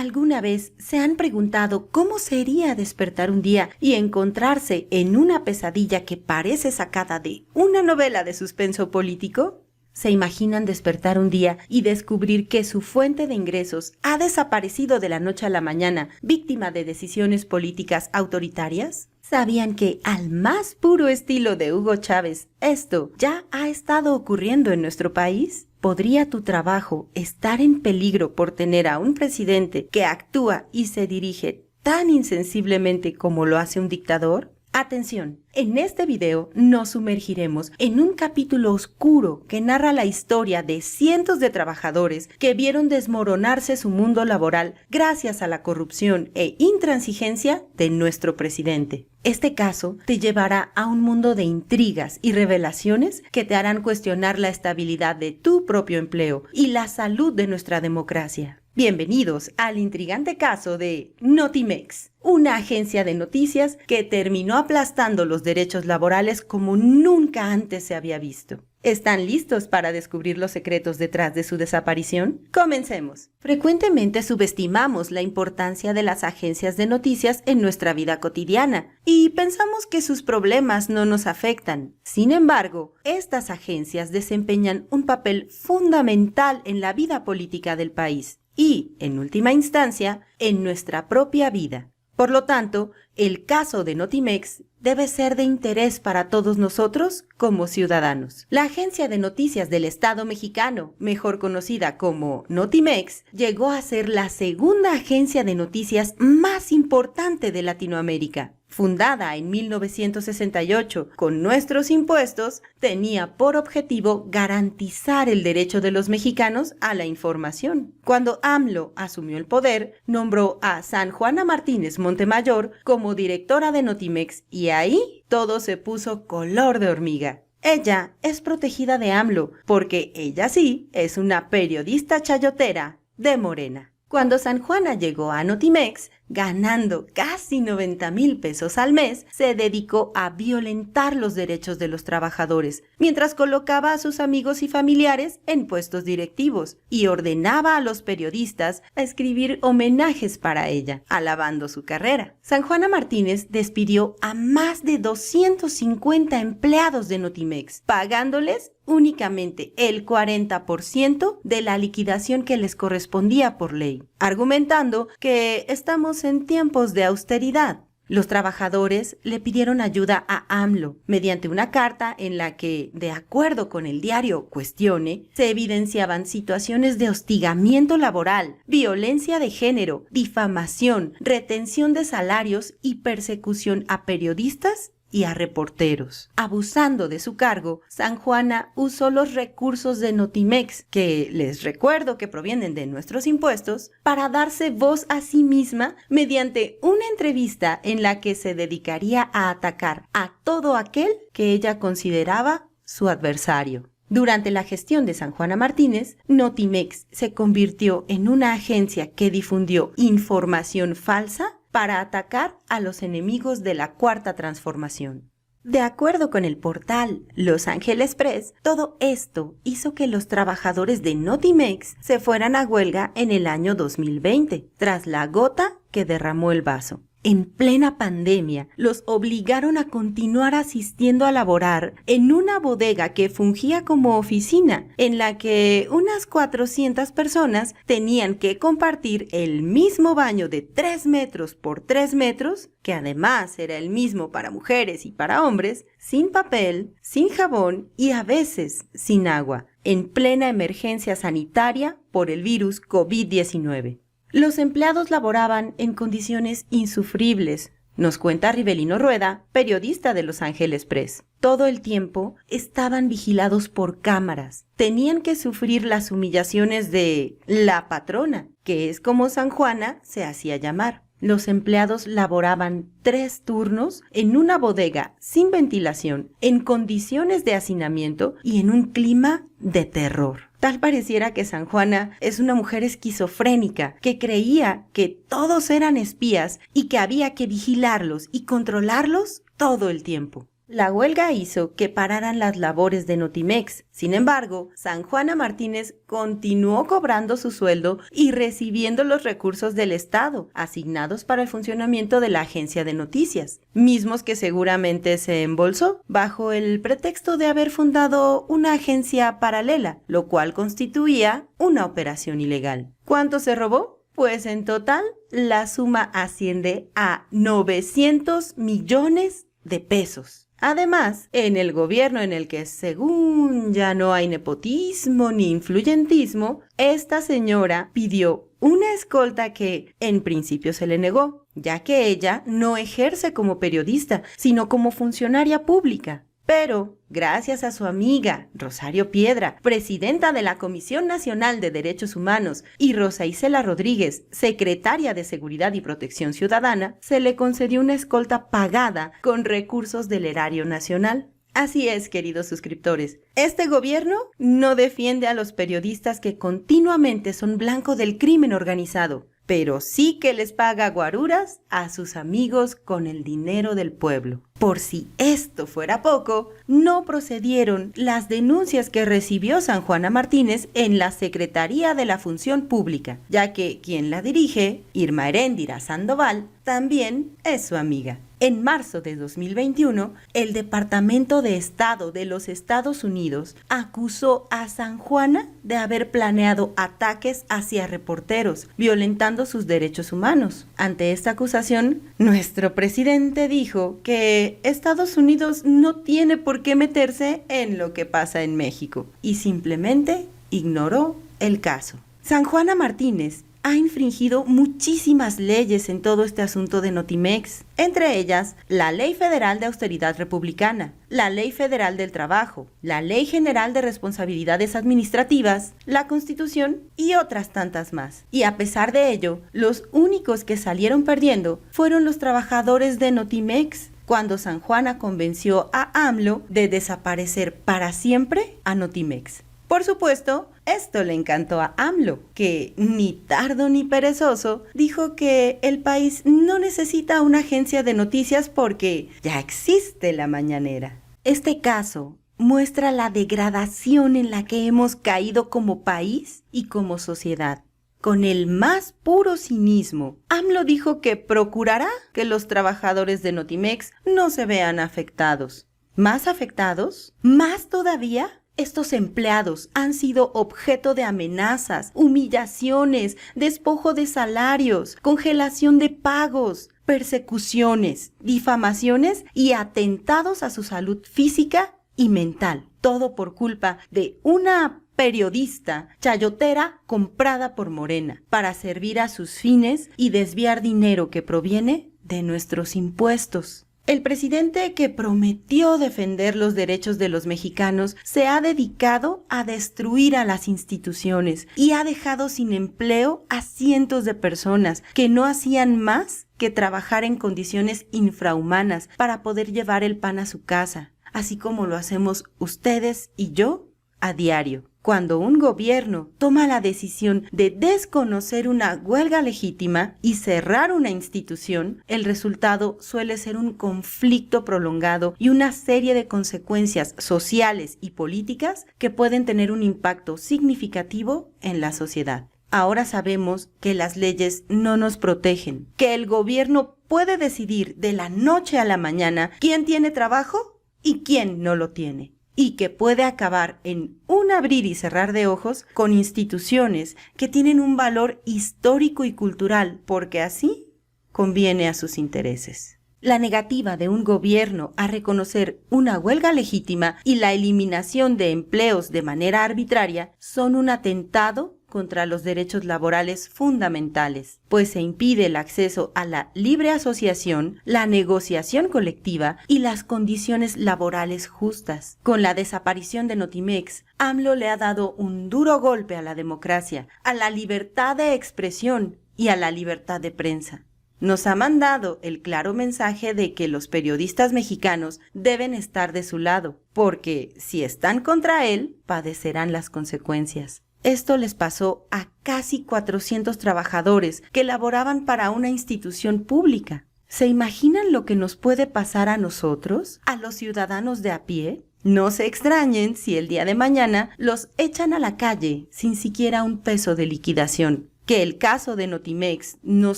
¿Alguna vez se han preguntado cómo sería despertar un día y encontrarse en una pesadilla que parece sacada de una novela de suspenso político? ¿Se imaginan despertar un día y descubrir que su fuente de ingresos ha desaparecido de la noche a la mañana, víctima de decisiones políticas autoritarias? ¿Sabían que, al más puro estilo de Hugo Chávez, esto ya ha estado ocurriendo en nuestro país? ¿Podría tu trabajo estar en peligro por tener a un presidente que actúa y se dirige tan insensiblemente como lo hace un dictador? Atención, en este video nos sumergiremos en un capítulo oscuro que narra la historia de cientos de trabajadores que vieron desmoronarse su mundo laboral gracias a la corrupción e intransigencia de nuestro presidente. Este caso te llevará a un mundo de intrigas y revelaciones que te harán cuestionar la estabilidad de tu propio empleo y la salud de nuestra democracia. Bienvenidos al intrigante caso de Notimex, una agencia de noticias que terminó aplastando los derechos laborales como nunca antes se había visto. ¿Están listos para descubrir los secretos detrás de su desaparición? ¡Comencemos! Frecuentemente subestimamos la importancia de las agencias de noticias en nuestra vida cotidiana y pensamos que sus problemas no nos afectan. Sin embargo, estas agencias desempeñan un papel fundamental en la vida política del país y, en última instancia, en nuestra propia vida. Por lo tanto, el caso de Notimex debe ser de interés para todos nosotros como ciudadanos. La agencia de noticias del Estado mexicano, mejor conocida como Notimex, llegó a ser la segunda agencia de noticias más importante de Latinoamérica. Fundada en 1968 con nuestros impuestos, tenía por objetivo garantizar el derecho de los mexicanos a la información. Cuando AMLO asumió el poder, nombró a San Juana Martínez Montemayor como directora de Notimex y ahí todo se puso color de hormiga. Ella es protegida de AMLO porque ella sí es una periodista chayotera de Morena. Cuando San Juana llegó a Notimex, ganando casi 90,000 pesos al mes, se dedicó a violentar los derechos de los trabajadores, mientras colocaba a sus amigos y familiares en puestos directivos y ordenaba a los periodistas a escribir homenajes para ella, alabando su carrera. San Juana Martínez despidió a más de 250 empleados de Notimex, pagándoles únicamente el 40% de la liquidación que les correspondía por ley, argumentando que estamos en tiempos de austeridad. Los trabajadores le pidieron ayuda a AMLO mediante una carta en la que, de acuerdo con el diario Cuestione, se evidenciaban situaciones de hostigamiento laboral, violencia de género, difamación, retención de salarios y persecución a periodistas y a reporteros. Abusando de su cargo, San Juana usó los recursos de Notimex, que les recuerdo que provienen de nuestros impuestos, para darse voz a sí misma mediante una entrevista en la que se dedicaría a atacar a todo aquel que ella consideraba su adversario. Durante la gestión de San Juana Martínez, Notimex se convirtió en una agencia que difundió información falsa para atacar a los enemigos de la Cuarta Transformación. De acuerdo con el portal Los Ángeles Press, todo esto hizo que los trabajadores de Notimex se fueran a huelga en el año 2020, tras la gota que derramó el vaso. En plena pandemia, los obligaron a continuar asistiendo a laborar en una bodega que fungía como oficina, en la que unas 400 personas tenían que compartir el mismo baño de 3 metros por 3 metros, que además era el mismo para mujeres y para hombres, sin papel, sin jabón y a veces sin agua, en plena emergencia sanitaria por el virus COVID-19. Los empleados laboraban en condiciones insufribles, nos cuenta Rivelino Rueda, periodista de Los Ángeles Press. Todo el tiempo estaban vigilados por cámaras. Tenían que sufrir las humillaciones de la patrona, que es como San Juana se hacía llamar. Los empleados laboraban 3 turnos en una bodega sin ventilación, en condiciones de hacinamiento y en un clima de terror. Tal pareciera que San Juana es una mujer esquizofrénica que creía que todos eran espías y que había que vigilarlos y controlarlos todo el tiempo. La huelga hizo que pararan las labores de Notimex. Sin embargo, Sanjuana Martínez continuó cobrando su sueldo y recibiendo los recursos del Estado asignados para el funcionamiento de la agencia de noticias, mismos que seguramente se embolsó bajo el pretexto de haber fundado una agencia paralela, lo cual constituía una operación ilegal. ¿Cuánto se robó? Pues en total, la suma asciende a 900 millones de pesos. Además, en el gobierno en el que según ya no hay nepotismo ni influyentismo, esta señora pidió una escolta que en principio se le negó, ya que ella no ejerce como periodista, sino como funcionaria pública. Pero, gracias a su amiga Rosario Piedra, presidenta de la Comisión Nacional de Derechos Humanos, y Rosa Isela Rodríguez, secretaria de Seguridad y Protección Ciudadana, se le concedió una escolta pagada con recursos del Erario Nacional. Así es, queridos suscriptores, este gobierno no defiende a los periodistas que continuamente son blanco del crimen organizado, pero sí que les paga guaruras a sus amigos con el dinero del pueblo. Por si esto fuera poco, no procedieron las denuncias que recibió Sanjuana Martínez en la Secretaría de la Función Pública, ya que quien la dirige, Irma Heréndira Sandoval, también es su amiga. En marzo de 2021, el Departamento de Estado de los Estados Unidos acusó a Sanjuana de haber planeado ataques hacia reporteros, violentando sus derechos humanos. Ante esta acusación, nuestro presidente dijo que Estados Unidos no tiene por qué meterse en lo que pasa en México y simplemente ignoró el caso. Sanjuana Martínez ha infringido muchísimas leyes en todo este asunto de Notimex, entre ellas la Ley Federal de Austeridad Republicana, la Ley Federal del Trabajo, la Ley General de Responsabilidades Administrativas, la Constitución y otras tantas más. Y a pesar de ello, los únicos que salieron perdiendo fueron los trabajadores de Notimex, cuando Sanjuana convenció a AMLO de desaparecer para siempre a Notimex. Por supuesto, esto le encantó a AMLO, que ni tardo ni perezoso dijo que el país no necesita una agencia de noticias porque ya existe la mañanera. Este caso muestra la degradación en la que hemos caído como país y como sociedad. Con el más puro cinismo, AMLO dijo que procurará que los trabajadores de Notimex no se vean afectados. ¿Más afectados? ¿Más todavía? Estos empleados han sido objeto de amenazas, humillaciones, despojo de salarios, congelación de pagos, persecuciones, difamaciones y atentados a su salud física y mental. Todo por culpa de una periodista chayotera comprada por Morena para servir a sus fines y desviar dinero que proviene de nuestros impuestos. El presidente que prometió defender los derechos de los mexicanos se ha dedicado a destruir a las instituciones y ha dejado sin empleo a cientos de personas que no hacían más que trabajar en condiciones infrahumanas para poder llevar el pan a su casa, así como lo hacemos ustedes y yo a diario. Cuando un gobierno toma la decisión de desconocer una huelga legítima y cerrar una institución, el resultado suele ser un conflicto prolongado y una serie de consecuencias sociales y políticas que pueden tener un impacto significativo en la sociedad. Ahora sabemos que las leyes no nos protegen, que el gobierno puede decidir de la noche a la mañana quién tiene trabajo y quién no lo tiene, y que puede acabar en un abrir y cerrar de ojos con instituciones que tienen un valor histórico y cultural, porque así conviene a sus intereses. La negativa de un gobierno a reconocer una huelga legítima y la eliminación de empleos de manera arbitraria son un atentado contra los derechos laborales fundamentales, pues se impide el acceso a la libre asociación, la negociación colectiva y las condiciones laborales justas. Con la desaparición de Notimex, AMLO le ha dado un duro golpe a la democracia, a la libertad de expresión y a la libertad de prensa. Nos ha mandado el claro mensaje de que los periodistas mexicanos deben estar de su lado, porque si están contra él, padecerán las consecuencias. Esto les pasó a casi 400 trabajadores que laboraban para una institución pública. ¿Se imaginan lo que nos puede pasar a nosotros, a los ciudadanos de a pie? No se extrañen si el día de mañana los echan a la calle sin siquiera un peso de liquidación. Que el caso de Notimex nos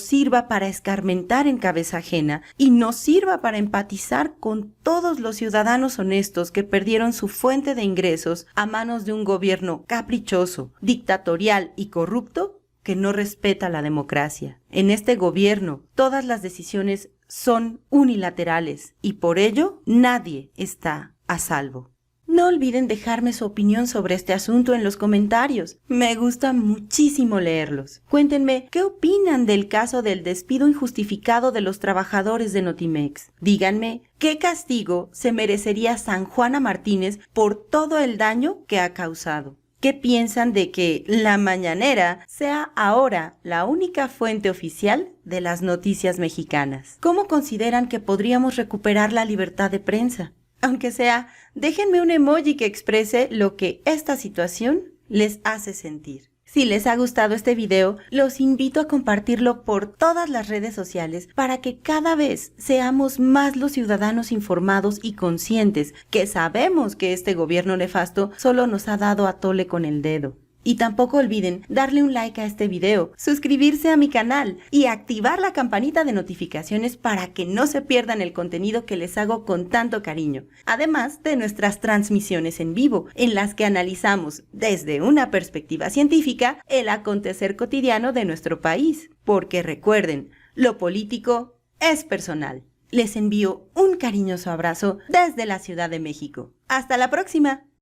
sirva para escarmentar en cabeza ajena y nos sirva para empatizar con todos los ciudadanos honestos que perdieron su fuente de ingresos a manos de un gobierno caprichoso, dictatorial y corrupto que no respeta la democracia. En este gobierno, todas las decisiones son unilaterales y por ello nadie está a salvo. No olviden dejarme su opinión sobre este asunto en los comentarios. Me gusta muchísimo leerlos. Cuéntenme qué opinan del caso del despido injustificado de los trabajadores de Notimex. Díganme qué castigo se merecería San Juana Martínez por todo el daño que ha causado. ¿Qué piensan de que La Mañanera sea ahora la única fuente oficial de las noticias mexicanas? ¿Cómo consideran que podríamos recuperar la libertad de prensa? Aunque sea, déjenme un emoji que exprese lo que esta situación les hace sentir. Si les ha gustado este video, los invito a compartirlo por todas las redes sociales para que cada vez seamos más los ciudadanos informados y conscientes que sabemos que este gobierno nefasto solo nos ha dado a tole con el dedo. Y tampoco olviden darle un like a este video, suscribirse a mi canal y activar la campanita de notificaciones para que no se pierdan el contenido que les hago con tanto cariño. Además de nuestras transmisiones en vivo, en las que analizamos desde una perspectiva científica el acontecer cotidiano de nuestro país. Porque recuerden, lo político es personal. Les envío un cariñoso abrazo desde la Ciudad de México. ¡Hasta la próxima!